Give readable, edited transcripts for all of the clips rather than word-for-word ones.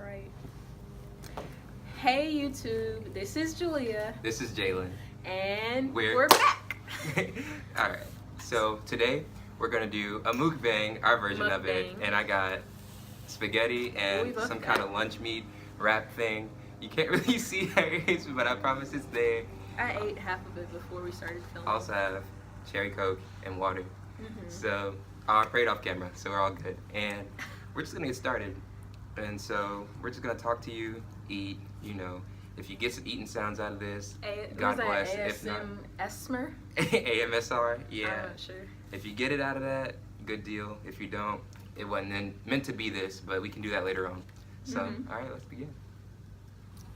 Right. Hey YouTube, this is Julia. This is Jalen. And we're back. Alright, so today we're going to do a mukbang, our version of it. And I got spaghetti and some kind of lunch meat wrap thing. You can't really see how it is, but I promise it's there. I ate half of it before we started filming. I also have cherry Coke and water. So I prayed off camera, so we're all good. And we're just going to get started. And so we're just going to talk to you, eat, you know. If you get some eating sounds out of this, God bless. If not, AMSR, yeah. I'm not sure. If you get it out of that, good deal. If you don't, it wasn't meant to be this, but we can do that later on. So, all right, let's begin.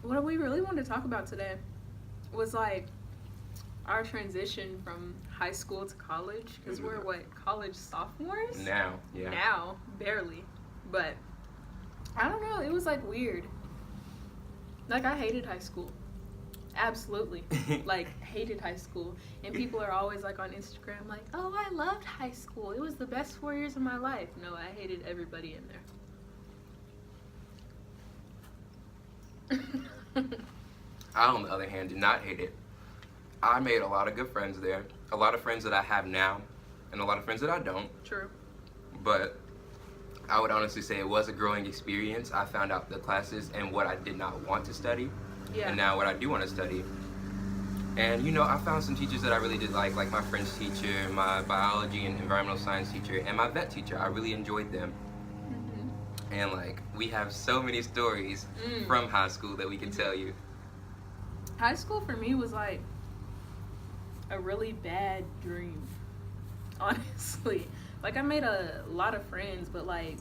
What we really wanted to talk about today was like our transition from high school to college, because we're college sophomores? Now, yeah. Now, barely. But I don't know, it was like weird. Like, I hated high school. Absolutely. Like, hated high school. And people are always like on Instagram like, oh, I loved high school. It was the best 4 years of my life. No, I hated everybody in there. I, on the other hand, did not hate it. I made a lot of good friends there. A lot of friends that I have now, and a lot of friends that I don't. True. But I would honestly say it was a growing experience. I found out the classes and what I did not want to study, and now what I do want to study. And you know, I found some teachers that I really did like my French teacher, my biology and environmental science teacher, and my vet teacher. I really enjoyed them. And like, we have so many stories from high school that we can tell you. High school for me was like a really bad dream, honestly. Like, I made a lot of friends, but like,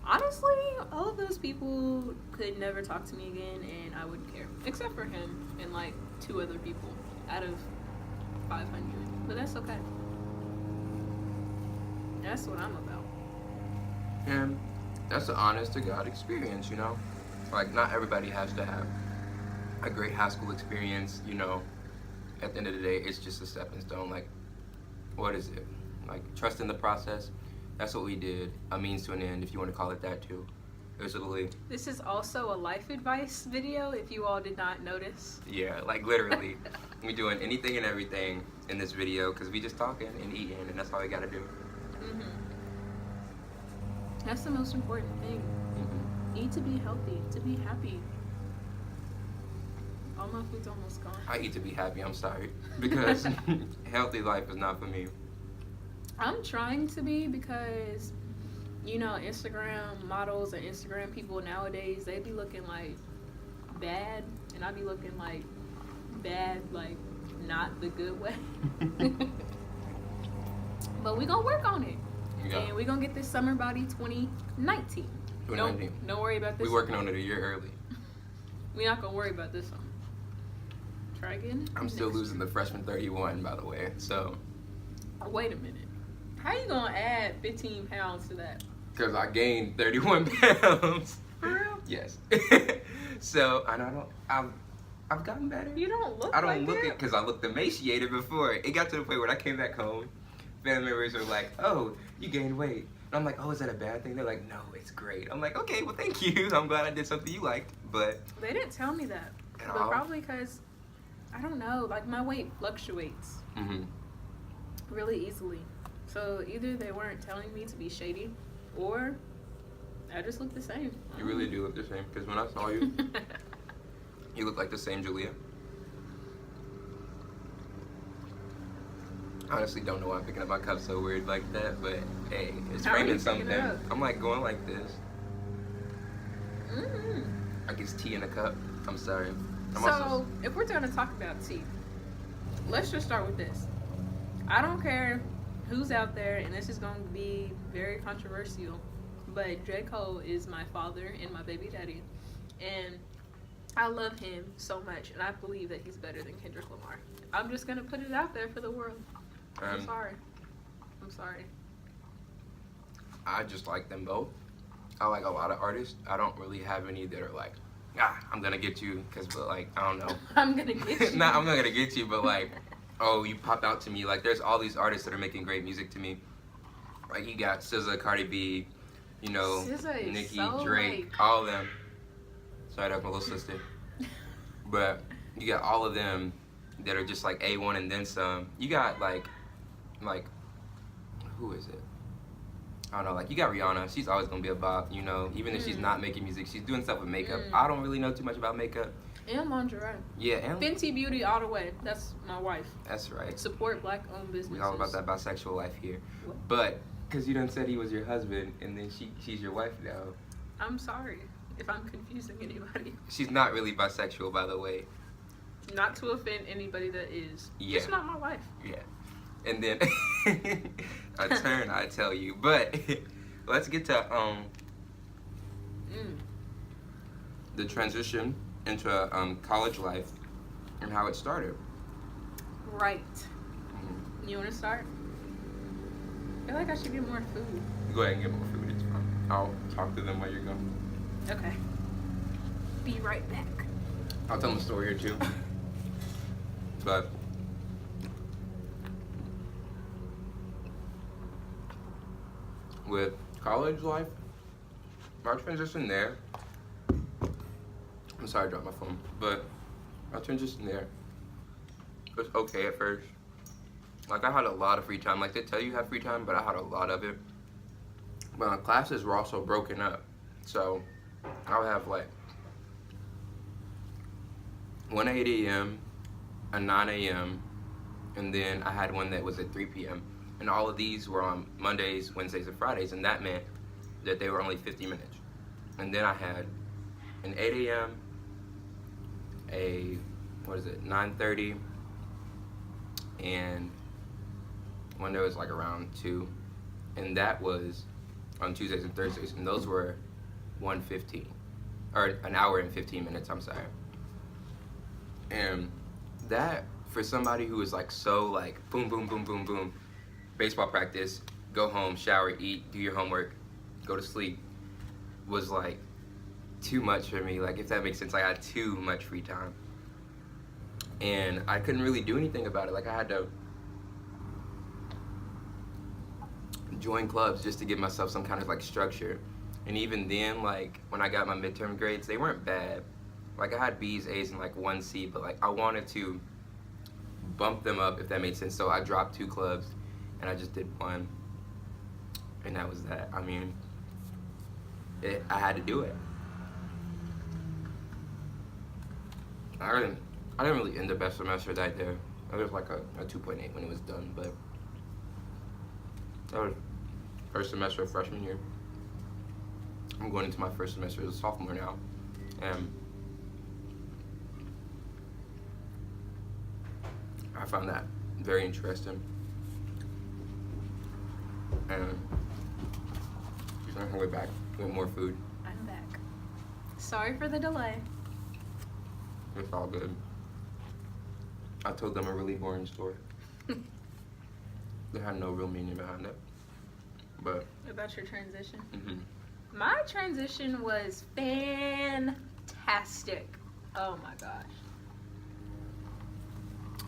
honestly, all of those people could never talk to me again, and I wouldn't care. Except for him and like 2 other people out of 500. But that's okay. That's what I'm about. And that's an honest to God experience, you know? Like, not everybody has to have a great high school experience, you know? At the end of the day, it's just a stepping stone. Like, what is it? Like, trust in the process. That's what we did. A means to an end, if you want to call it that too. It was literally... This is also a life advice video, if you all did not notice. Yeah, like literally. We doing anything and everything in this video because we just talking and eating, and that's all we gotta do. That's the most important thing. Eat to be healthy, to be happy. All my food's almost gone. I eat to be happy, I'm sorry. Because healthy life is not for me. I'm trying to be, because, you know, Instagram models and Instagram people nowadays, they be looking like bad, and I be looking like bad, like not the good way. But we gonna work on it. Yeah. And we gonna get this summer body 2019. 2019. Don't worry about this. We working on it a year early. We're not gonna worry about this one. Try again. I'm still losing the freshman 31, by the way, so. Wait a minute. How you gonna add 15 pounds to that? Because I gained 31 pounds. For real? Yes. So, and I've gotten better. You don't look I don't like look it. it because I looked emaciated before. It got to the point where I came back home, family members were like, oh, you gained weight. And I'm like, oh, is that a bad thing? They're like, no, it's great. I'm like, okay, well, thank you. I'm glad I did something you liked, but. They didn't tell me that. But probably because, I don't know, like my weight fluctuates really easily. So either they weren't telling me to be shady, or I just look the same. You really do look the same, because when I saw you, you look like the same Julia. I honestly don't know why I'm picking up my cup so weird like that, but hey, it's framing something. I'm like going like this. I guess tea in a cup. I'm sorry. So if we're going to talk about tea, let's just start with this. I don't care who's out there, and this is going to be very controversial, but J. Cole is my father and my baby daddy, and I love him so much, and I believe that he's better than Kendrick Lamar. I'm just going to put it out there for the world. I'm sorry. I just like them both. I like a lot of artists. I don't really have any that are like, I'm gonna get you, because, like, I don't know. I'm gonna get you. Nah, I'm not gonna get you, but like, oh, you pop out to me. Like, there's all these artists that are making great music to me. Like, you got SZA, Cardi B, You know, SZA is Nicki, so, Drake, like... all of them. Sorry, that's my little sister. But you got all of them that are just like A1 and then some. You got like who is it? I don't know. Like you got Rihanna. She's always gonna be a bop. You know, even if she's not making music, she's doing stuff with makeup. I don't really know too much about makeup. And lingerie. Yeah, and Fenty Beauty all the way. That's my wife. That's right. Support black-owned businesses. We all about that bisexual life here. What? But because you done said he was your husband, and then she's your wife now. I'm sorry if I'm confusing anybody. She's not really bisexual, by the way. Not to offend anybody that is. Yeah. It's not my wife. Yeah. And then a turn, I tell you. But let's get to the transition into college life and how it started. Right. You want to start? I feel like I should get more food. Go ahead and get more food. It's fine. I'll talk to them while you're gone. Okay. Be right back. I'll tell them a story or two. But with college life, my transition there, I'm sorry I dropped my phone, but my transition there was okay at first. Like I had a lot of free time. Like they tell you have free time, but I had a lot of it. But my classes were also broken up. So I would have like 1 at 8 a.m., a 9 a.m., and then I had one that was at 3 p.m. And all of these were on Mondays, Wednesdays, and Fridays, and that meant that they were only 50 minutes. And then I had an 8 a.m., a 9:30, and one that was like around 2, and that was on Tuesdays and Thursdays, and those were 1:15, or an hour and 15 minutes, I'm sorry. And that, for somebody who is like so like boom, boom, boom, boom, boom, baseball practice, go home, shower, eat, do your homework, go to sleep, was like too much for me. Like if that makes sense, I had too much free time. And I couldn't really do anything about it. Like I had to join clubs just to give myself some kind of like structure. And even then, like when I got my midterm grades, they weren't bad. Like I had B's, A's, and like 1 C, but like I wanted to bump them up, if that made sense. So I dropped 2 clubs and I just did 1, and that was that. I mean, I had to do it. I didn't really end the best semester that day. I was like a 2.8 when it was done, but that was first semester of freshman year. I'm going into my first semester as a sophomore now, and I found that very interesting. And on her way back with more food. I'm back. Sorry for the delay. It's all good. I told them a really boring story. They had no real meaning behind it. But about your transition? Mm-hmm. My transition was fantastic. Oh my gosh.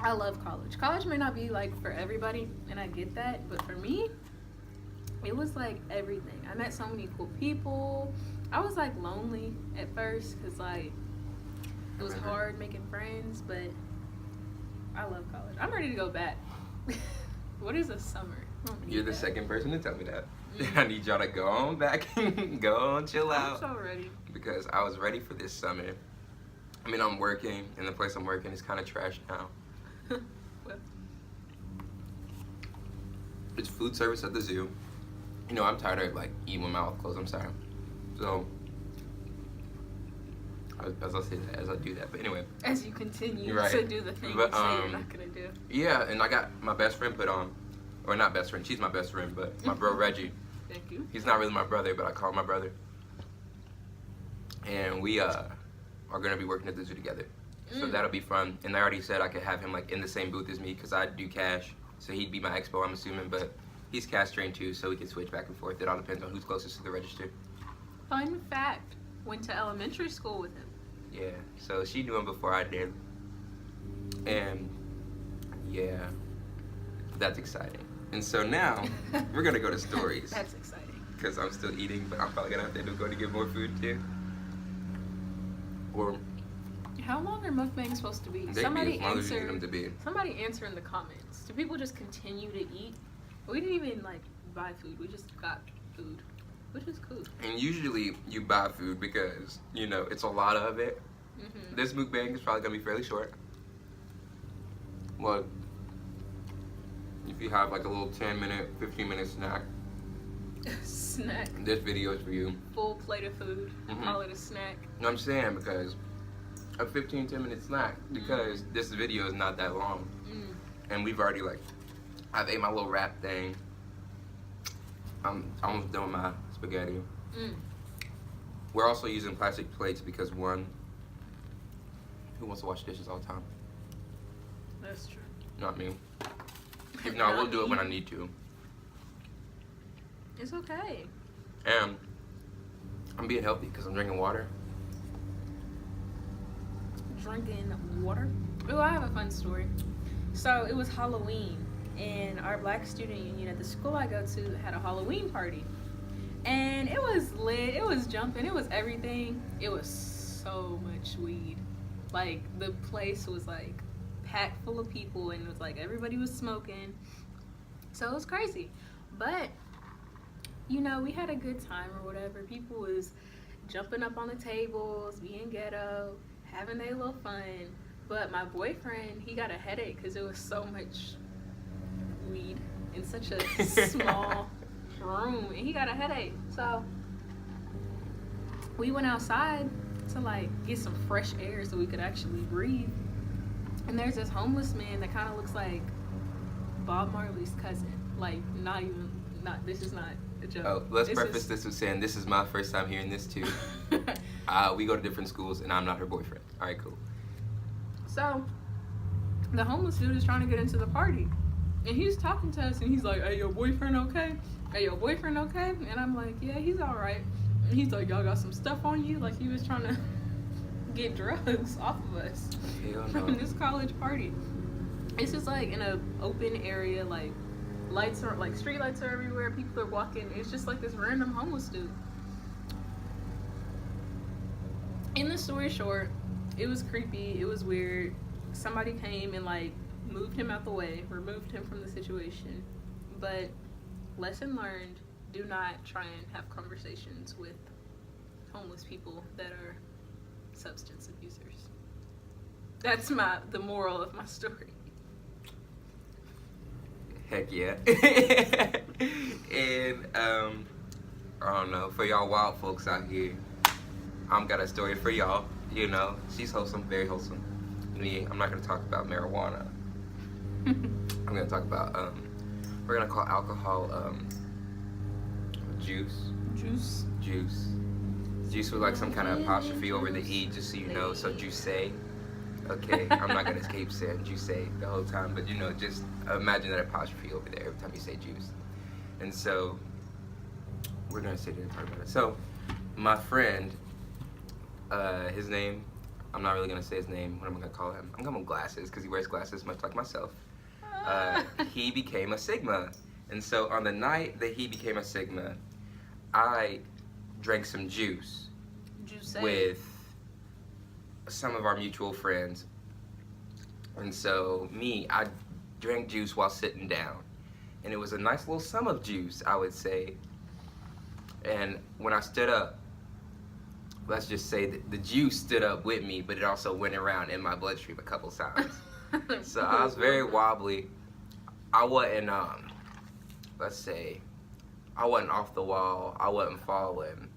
I love college. College may not be like for everybody, and I get that, but for me, it was like everything. I met so many cool people. I was like lonely at first because like it was hard making friends, but I love college. I'm ready to go back. What is a summer? You're the second person to tell me that. I need y'all to go on back and go on chill out. I'm so ready. Because I was ready for this summer. I mean, I'm working, and the place I'm working is kind of trash now. Well. It's food service at the zoo. You know, I'm tired of like eating with my mouth closed. I'm sorry. So, as I say that, as I do that. But anyway. As you continue right. to do the thing you say you're not gonna do. Yeah, and I got my best friend put on, or not best friend. She's my best friend, but my bro Reggie. Thank you. He's not really my brother, but I call him my brother. And we are gonna be working at the zoo together. So that'll be fun. And I already said I could have him like in the same booth as me because I do cash. So he'd be my expo, I'm assuming, but he's cash trained too, so we can switch back and forth. It all depends on who's closest to the register. Fun fact, went to elementary school with him. Yeah, so she knew him before I did. And yeah, that's exciting. And so now we're gonna go to stories. That's exciting. because I'm still eating, but I'm probably gonna have to end up going to get more food too. Or how long are mukbangs supposed to be? Somebody answer them to be. Somebody answer in the comments. Do people just continue to eat? We didn't even like buy food. We just got food, which is cool. And usually you buy food because you know it's a lot of it. Mm-hmm. This mukbang is probably gonna be fairly short. Well, if you have like a little 10-minute, 15-minute snack. Snack. This video is for you. Full plate of food. Mm-hmm. Call it a snack. No, I'm saying because a 10-minute snack because this video is not that long. And we've already I've ate my little wrap thing. I'm almost done with my spaghetti. We're also using plastic plates because one, who wants to wash dishes all the time? That's true. Not me. No, I will do it when I need to. It's okay. And I'm being healthy because I'm drinking water. Drinking water? Oh, I have a fun story. So it was Halloween, and our Black Student Union at the school I go to had a Halloween party. And it was lit, it was jumping, it was everything. It was so much weed. Like, the place was like packed full of people, and it was like everybody was smoking. So it was crazy. But, you know, we had a good time or whatever. People was jumping up on the tables, being ghetto, having their little fun. But my boyfriend, he got a headache because there was so much weed in such a small room, and he got a headache. So we went outside to get some fresh air so we could actually breathe. And there's this homeless man that kind of looks like Bob Marley's cousin. This is not a joke. Oh, let's preface this with saying this is my first time hearing this too. We go to different schools, and I'm not her boyfriend. All right, cool. So the homeless dude is trying to get into the party, and he's talking to us, and he's like, "Hey, your boyfriend okay? Hey, your boyfriend okay?" And I'm like, "Yeah, he's all right." And he's like, "Y'all got some stuff on you?" Like he was trying to get drugs off of us from this college party. It's just in a open area, lights are street lights are everywhere. People are walking. It's just this random homeless dude. In the story short, it was creepy. It was weird. Somebody came and moved him out the way, removed him from the situation. But lesson learned: do not try and have conversations with homeless people that are substance abusers. That's the moral of my story. Heck yeah. And I don't know, for y'all wild folks out here, I'm got a story for y'all. You know, she's wholesome, very wholesome. Me, I'm not gonna talk about marijuana. I'm gonna talk about we're gonna call alcohol juice. Juice with some kind of apostrophe over the E, just so you know. So juice. Okay, I'm not gonna escape saying juice the whole time, but just imagine that apostrophe over there every time you say juice. And so we're gonna sit here and talk about it. So my friend, his name, I'm not really gonna say his name. What am I gonna call him? I'm gonna call him Glasses because he wears glasses much like myself. He became a Sigma, and so on the night that he became a Sigma, I drank some juice with some of our mutual friends. And so I drank juice while sitting down, and it was a nice little sum of juice, I would say. And when I stood up, let's just say that the juice stood up with me, but it also went around in my bloodstream a couple times. So I was very wobbly. I wasn't let's say I wasn't off the wall, I wasn't falling.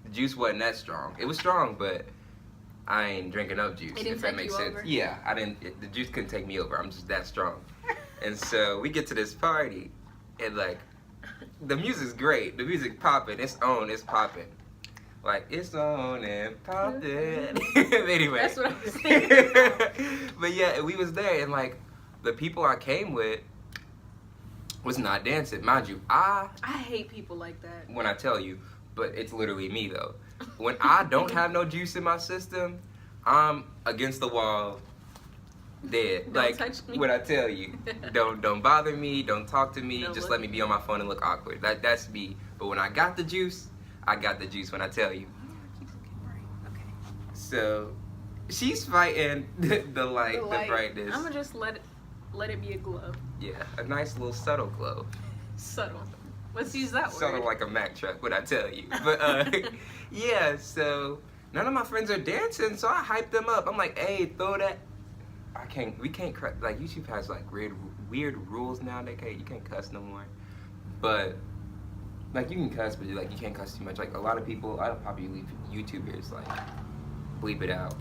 The juice wasn't that strong. It was strong, but I ain't drinking up juice, if that makes sense. Over. Yeah, the juice couldn't take me over. I'm just that strong. And so we get to this party, and the music's great. The music popping. It's on. It's popping. It's on and popping. Anyway. That's what I'm saying. But yeah, we was there, and the people I came with was not dancing. Mind you, I hate people like that. When I tell you, but it's literally me though. When I don't have no juice in my system, I'm against the wall, dead. Don't touch me. When I tell you, don't bother me, don't talk to me, just let me be on my phone and look awkward. That's me But when I got the juice when I tell you. Okay. So she's fighting the brightness. I'm gonna just let it be a glow. Yeah, a nice little subtle glow. Subtle. Let's use that word. Subtle like a Mack truck, what I tell you. But yeah, so none of my friends are dancing, so I hyped them up. I'm like, hey, throw that. We can't like YouTube has like weird rules now. You can't cuss no more. But like you can cuss, but like you can't cuss too much. Like a lot of popular YouTubers like bleep it out.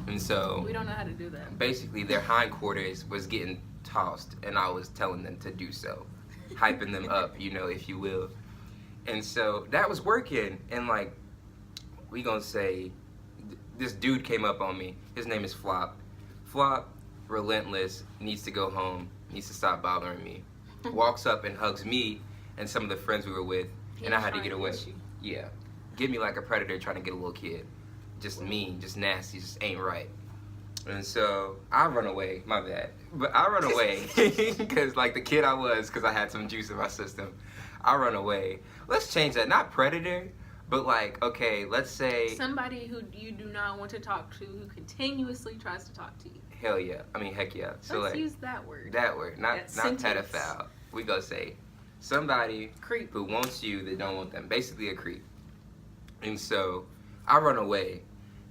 And so we don't know how to do that. Basically, their hindquarters was getting tossed, and I was telling them to do so, hyping them up, if you will. And so that was working, and like we gonna say, this dude came up on me. His name is Flop. Flop, relentless, needs to go home, needs to stop bothering me. Walks up and hugs me and some of the friends we were with, and I had to get away. Yeah, get me like a predator trying to get a little kid. Just mean, just nasty, just ain't right. And so I run away, my bad. But I run away because like the kid I was, because I had some juice in my system. I run away. Let's change that. Not predator, but like, okay, let's say somebody who you do not want to talk to, who continuously tries to talk to you. Hell yeah. I mean, heck yeah. So let's like, use that word. That word, not pedophile. We go say somebody creep who wants you that don't want them. Basically a creep. And so I run away.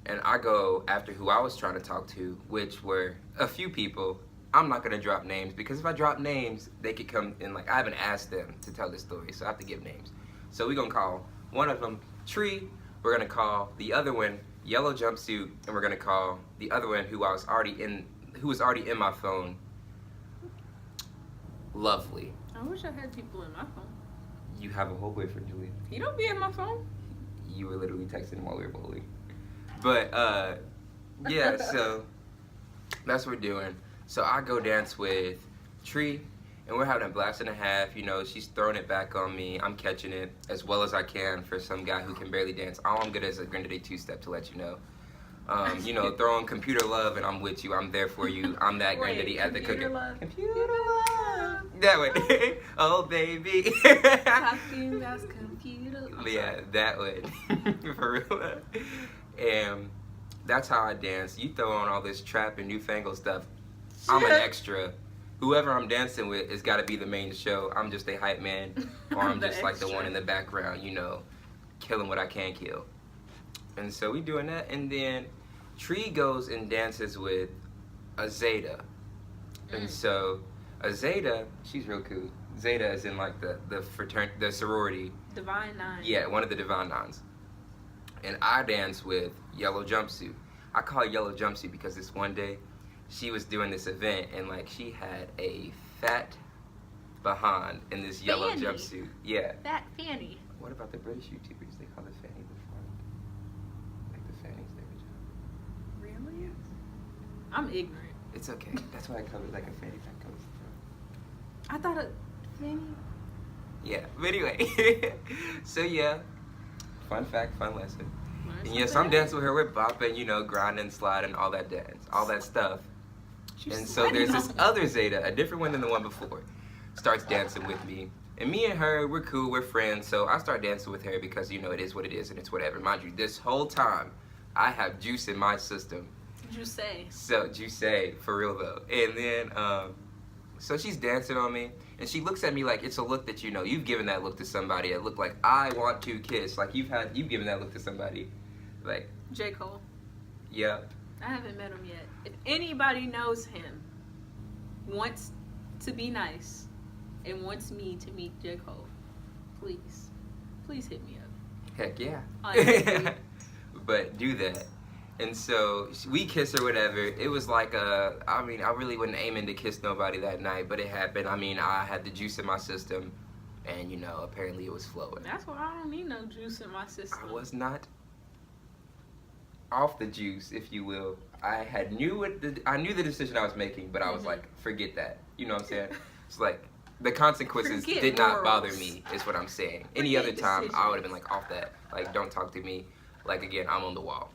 And I go after who I was trying to talk to, which were a few people. I'm not going to drop names because if I drop names, they could come in. Like, I haven't asked them to tell this story, so I have to give names. So we're going to call one of them Tree. We're going to call the other one Yellow Jumpsuit. And we're going to call the other one who was already in my phone Lovely. I wish I had people in my phone. You have a whole boyfriend, Julia. He don't be in my phone. You were literally texting him while we were bowling. But, yeah, so that's what we're doing. So I go dance with Tree, and we're having a blast and a half. She's throwing it back on me. I'm catching it as well as I can for some guy who can barely dance. All I'm good at is a Grande Day two-step, to let you know. Throwing computer love, and I'm with you. I'm there for you. I'm that Grande Day at the cooking. Computer love. That one. Oh, baby. Talking about computer love. Yeah, that one. For real. And that's how I dance. You throw on all this trap and newfangled stuff. I'm an extra. Whoever I'm dancing with has got to be the main show. I'm just a hype man, or I'm just like the one in the background, killing what I can kill. And so we doing that, and then Tree goes and dances with a Zeta. And so a Zeta, she's real cool. Zeta is in like the sorority. Divine Nine. Yeah, one of the Divine Nines. And I dance with Yellow Jumpsuit. I call it Yellow Jumpsuit because this one day she was doing this event and like she had a fat behind in this yellow jumpsuit. Yeah. Fat fanny. What about the British YouTubers? They call it fanny before. Like the fanny's their vagina. Really? Yes. I'm ignorant. It's okay. That's why I covered like a fanny pack covers the front. I thought a fanny. Yeah. But anyway. So yeah. Fun fact, fun lesson. And yes, I'm dancing with her. We're bopping, grinding, sliding, all that dance, all that stuff. And so there's this other Zeta, a different one than the one before, starts dancing with me. And me and her, we're cool, we're friends. So I start dancing with her because, it is what it is and it's whatever. Mind you, this whole time, I have juice in my system. Juice. So, juice, for real though. And then, so she's dancing on me. And she looks at me like it's a look that you've given that look to somebody. It looked like I want to kiss. Like you've given that look to somebody. Like J. Cole. Yeah. I haven't met him yet. If anybody knows him, wants to be nice, and wants me to meet J. Cole, please hit me up. Heck yeah. Honestly. But do that. And so we kiss or whatever. It was like I really wasn't aiming to kiss nobody that night, but it happened. I had the juice in my system, and apparently it was flowing. That's why I don't need no juice in my system. I was not off the juice, if you will. I knew the decision I was making, but I was like, forget that. You know what I'm saying? It's like the consequences did not bother me, is what I'm saying. Any other time, I would have been like off that. Like, don't talk to me. Like again, I'm on the wall.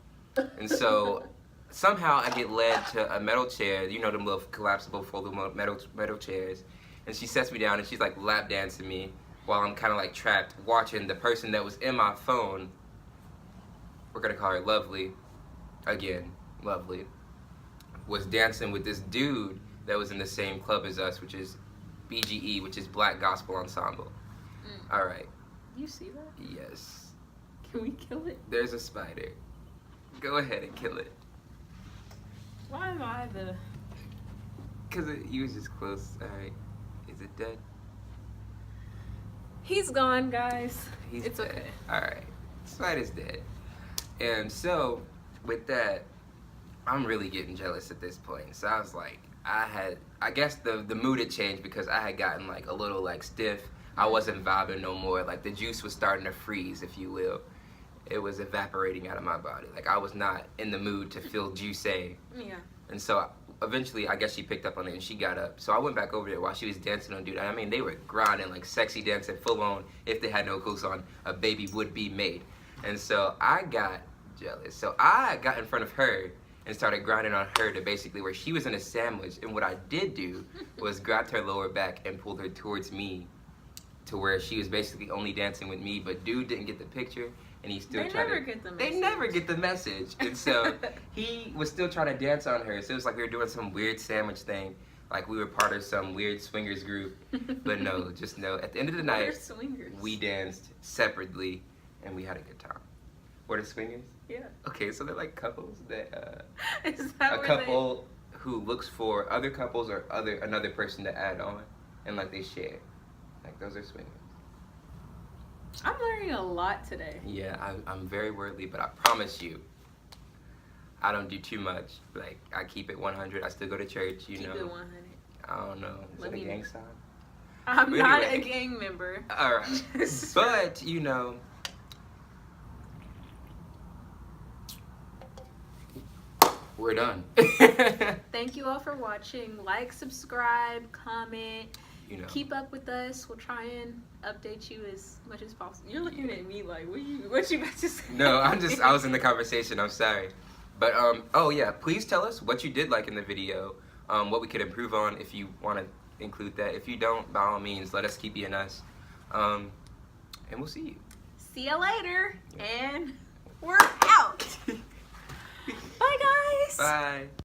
And so somehow I get led to a metal chair, them little collapsible foldable metal chairs. And she sets me down and she's like lap dancing me. while I'm kind of like trapped watching the person that was in my phone. We're gonna call her Lovely. Again, Lovely. Was dancing with this dude that was in the same club as us, which is BGE, which is Black Gospel Ensemble. All right. You see that? Yes. Can we kill it? There's a spider. Go ahead and kill it. Why am I the... Because you was just close. All right. Is it dead? He's gone, guys. It's dead. okay. All right. Spider's dead. And so, with that, I'm really getting jealous at this point. So I was like, I guess the mood had changed because I had gotten like a little like stiff. I wasn't vibing no more. Like the juice was starting to freeze, if you will. It was evaporating out of my body. Like I was not in the mood to feel juicy. Yeah. And so eventually, I guess she picked up on it and she got up. So I went back over there while she was dancing on dude. I mean, they were grinding like sexy dancing, full on. If they had no clothes on, a baby would be made. And so I got jealous. So I got in front of her and started grinding on her to basically where she was in a sandwich. And what I did do was grabbed her lower back and pulled her towards me to where she was basically only dancing with me. But dude didn't get the picture. And he still They never get the message. And so he was still trying to dance on her. So it was like we were doing some weird sandwich thing. Like we were part of some weird swingers group. But no, just know, at the end of the night, we danced separately and we had a good time. What are swingers? Yeah. Okay, so they're like couples that, Is that a couple who looks for other couples or another person to add on. And like they share. Like those are swingers. I'm learning a lot today. Yeah, I'm very worldly, but I promise you, I don't do too much. Like, I keep it 100. I still go to church, you know. Keep it 100. I don't know. Is that a gang sign? I'm not a gang member. All right. But, you know, we're done. Thank you all for watching. Like, subscribe, comment. You know. Keep up with us. We'll try and update you as much as possible. You're looking at me like, what you about to say? No, I was in the conversation. I'm sorry. But, oh yeah, please tell us what you did like in the video, what we could improve on if you want to include that. If you don't, by all means, let us keep being us. And we'll see you. See you later. Yeah. And we're out. Bye, guys. Bye.